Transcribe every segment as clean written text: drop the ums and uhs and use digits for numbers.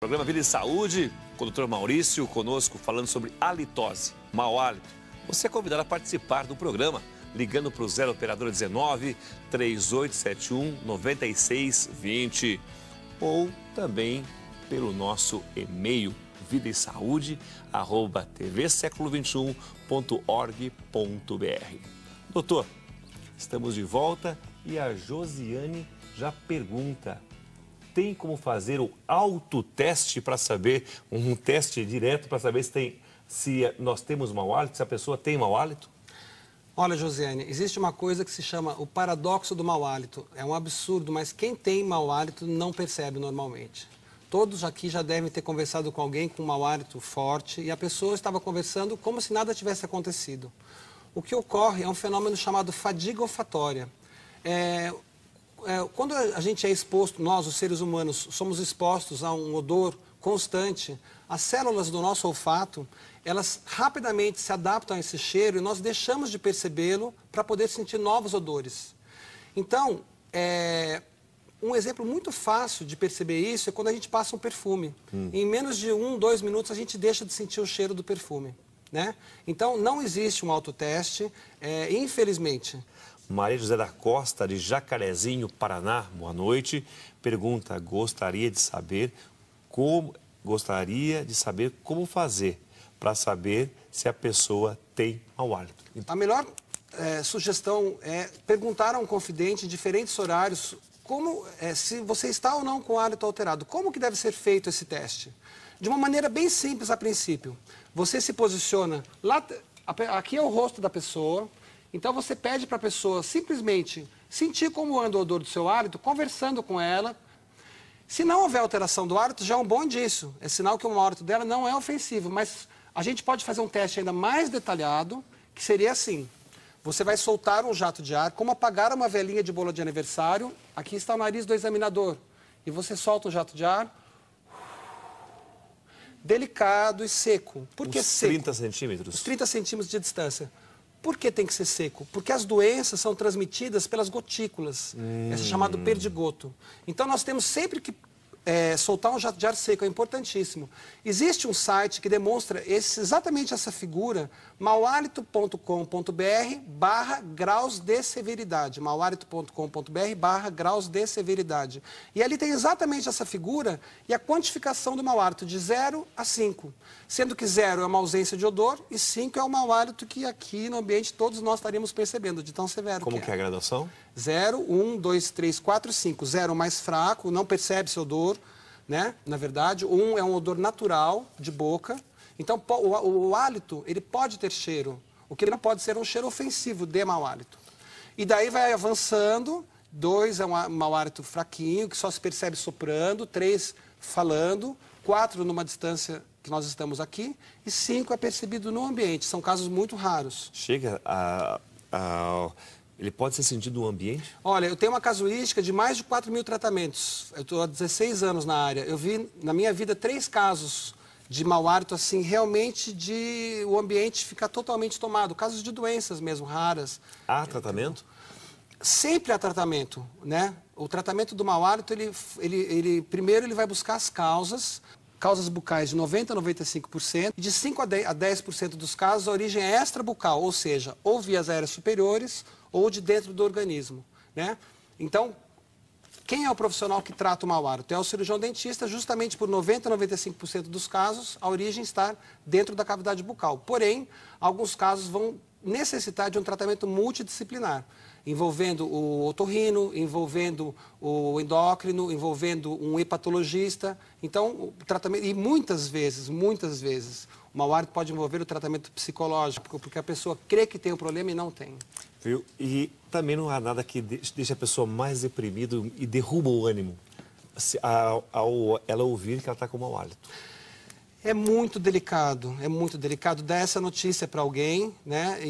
Programa Vida e Saúde, com o Dr. Maurício conosco falando sobre halitose, mau hálito. Você é convidado a participar do programa, ligando para o 0 operadora 19 3871 9620 ou também pelo nosso e-mail vidaesaude@tvseculo21.org.br. Doutor, estamos de volta e a Josiane já pergunta: tem como fazer o autoteste para saber, um teste direto para saber se nós temos mau hálito, se a pessoa tem mau hálito? Olha, Josiane, existe uma coisa que se chama o paradoxo do mau hálito. É um absurdo, mas quem tem mau hálito não percebe normalmente. Todos aqui já devem ter conversado com alguém com mau hálito forte e a pessoa estava conversando como se nada tivesse acontecido. O que ocorre é um fenômeno chamado fadiga olfatória. Quando a gente é exposto, nós, os seres humanos, somos expostos a um odor constante, as células do nosso olfato, elas rapidamente se adaptam a esse cheiro e nós deixamos de percebê-lo para poder sentir novos odores. Então, um exemplo muito fácil de perceber isso é quando a gente passa um perfume. Em menos de 1, 2 minutos a gente deixa de sentir o cheiro do perfume, né? Então, não existe um autoteste, infelizmente. Maria José da Costa, de Jacarezinho, Paraná, boa noite. Pergunta: gostaria de saber como fazer para saber se a pessoa tem mau hálito. A melhor sugestão é perguntar a um confidente em diferentes horários se você está ou não com o hálito alterado. Como que deve ser feito esse teste? De uma maneira bem simples a princípio. Você se posiciona lá, aqui é o rosto da pessoa. Então você pede para a pessoa simplesmente sentir como anda o odor do seu hálito, conversando com ela. Se não houver alteração do hálito, já é um bom indício. É sinal que o mau hálito dela não é ofensivo. Mas a gente pode fazer um teste ainda mais detalhado, que seria assim. Você vai soltar um jato de ar, como apagar uma velinha de bolo de aniversário. Aqui está o nariz do examinador. E você solta um jato de ar, delicado e seco. Por que seco? 30 centímetros? Os 30 centímetros de distância. Por que tem que ser seco? Porque as doenças são transmitidas pelas gotículas. Esse é chamado perdigoto. Então, nós temos sempre que soltar um jato de ar seco, é importantíssimo. Existe um site que demonstra exatamente essa figura, mauhalito.com.br/graus de severidade. mauhalito.com.br/graus de severidade. E ali tem exatamente essa figura e a quantificação do mau hálito de 0 a 5. Sendo que 0 é uma ausência de odor e 5 é o mau hálito que aqui no ambiente todos nós estaríamos percebendo, de tão severo Como que é a graduação? 0, 1, 2, 3, 4, 5. 0 mais fraco, não percebe-se odor, né? Na verdade, 1 é um odor natural de boca. Então, o hálito, ele pode ter cheiro. O que ele não pode ser um cheiro ofensivo de mau hálito. E daí vai avançando. 2 é um mau hálito fraquinho, que só se percebe soprando. 3, falando. 4, numa distância que nós estamos aqui. E 5 é percebido no ambiente. São casos muito raros. Chega ele pode ser sentido no ambiente? Olha, eu tenho uma casuística de mais de 4.000 tratamentos. Eu estou há 16 anos na área. Eu vi, na minha vida, 3 casos de mau hálito, assim, realmente de o ambiente ficar totalmente tomado. Casos de doenças mesmo, raras. Há tratamento? Sempre há tratamento, né? O tratamento do mau hálito, primeiro ele vai buscar as causas bucais de 90% a 95%, e de 5% a 10% dos casos a origem é extrabucal, ou seja, ou vias aéreas superiores ou de dentro do organismo, né? Então, quem é o profissional que trata o mau hálito? É o cirurgião dentista, justamente por 90% a 95% dos casos, a origem está dentro da cavidade bucal. Porém, alguns casos vão necessitar de um tratamento multidisciplinar, envolvendo o otorrino, envolvendo o endócrino, envolvendo um hepatologista. Então, o tratamento, e muitas vezes, o mau hálito pode envolver o tratamento psicológico, porque a pessoa crê que tem o problema e não tem. Viu? E também não há nada que deixe a pessoa mais deprimida e derruba o ânimo ao ela ouvir que ela está com mau hálito. É muito delicado dar essa notícia para alguém, né?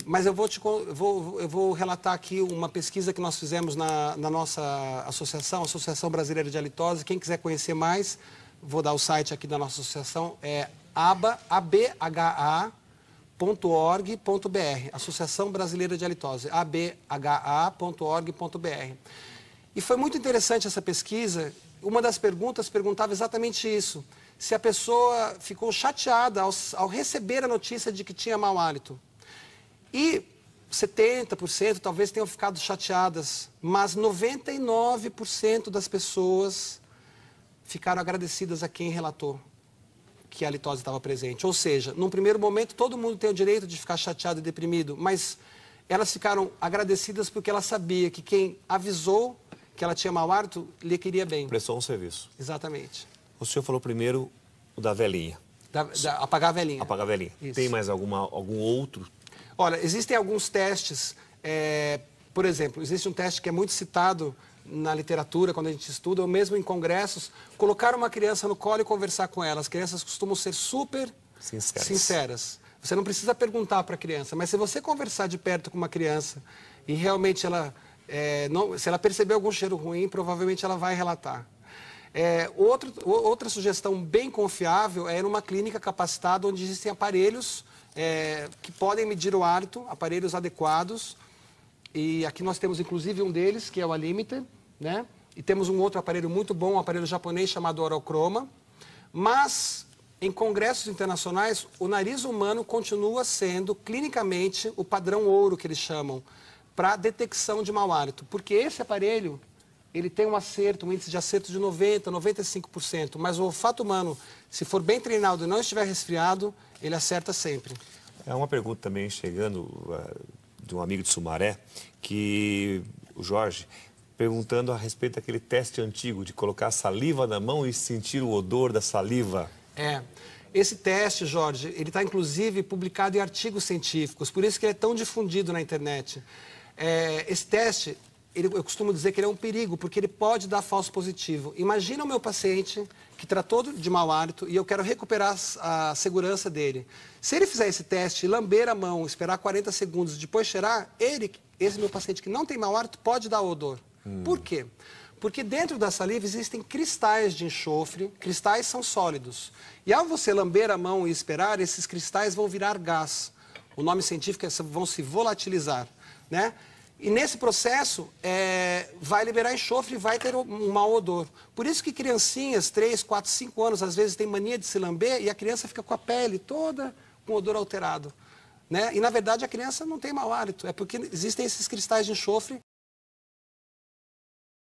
Mas eu vou relatar aqui uma pesquisa que nós fizemos na nossa associação, Associação Brasileira de Halitose. Quem quiser conhecer mais, vou dar o site aqui da nossa associação, é abha.org.br, Associação Brasileira de Halitose, abha.org.br. E foi muito interessante essa pesquisa. Uma das perguntas perguntava exatamente isso. Se a pessoa ficou chateada ao receber a notícia de que tinha mau hálito. E 70% talvez tenham ficado chateadas, mas 99% das pessoas ficaram agradecidas a quem relatou que a litose estava presente. Ou seja, num primeiro momento, todo mundo tem o direito de ficar chateado e deprimido, mas elas ficaram agradecidas porque ela sabia que quem avisou que ela tinha mau hálito lhe queria bem. Prestou um serviço. Exatamente. O senhor falou primeiro o da velhinha. Apagar a velhinha. Apagar a velhinha. Isso. Tem mais algum outro? Olha, existem alguns testes. Por exemplo, existe um teste que é muito citado na literatura, quando a gente estuda, ou mesmo em congressos, colocar uma criança no colo e conversar com ela. As crianças costumam ser super sinceras. Você não precisa perguntar para a criança, mas se você conversar de perto com uma criança e realmente ela, se ela perceber algum cheiro ruim, provavelmente ela vai relatar. Outra sugestão bem confiável é numa clínica capacitada onde existem aparelhos que podem medir o hálito, aparelhos adequados. E aqui nós temos inclusive um deles, que é o Alimiter, né? E temos um outro aparelho muito bom, um aparelho japonês chamado Orochroma. Mas em congressos internacionais, o nariz humano continua sendo clinicamente o padrão ouro, que eles chamam, para detecção de mau hálito. Porque esse aparelho, ele tem um índice de acerto de 90%, 95%. Mas o olfato humano, se for bem treinado e não estiver resfriado, ele acerta sempre. É uma pergunta também chegando de um amigo de Sumaré, que o Jorge, perguntando a respeito daquele teste antigo de colocar saliva na mão e sentir o odor da saliva. Esse teste, Jorge, ele está inclusive publicado em artigos científicos, por isso que ele é tão difundido na internet. Esse teste, eu costumo dizer que ele é um perigo, porque ele pode dar falso positivo. Imagina o meu paciente que tratou de mau hálito e eu quero recuperar a segurança dele. Se ele fizer esse teste, lamber a mão, esperar 40 segundos, depois cheirar, esse meu paciente que não tem mau hálito pode dar odor. Por quê? Porque dentro da saliva existem cristais de enxofre, cristais são sólidos. E ao você lamber a mão e esperar, esses cristais vão virar gás. O nome científico é vão se volatilizar, né? E nesse processo, vai liberar enxofre e vai ter um mau odor. Por isso que criancinhas, 3, 4, 5 anos, às vezes têm mania de se lamber e a criança fica com a pele toda com odor alterado. Né? E, na verdade, a criança não tem mau hálito. É porque existem esses cristais de enxofre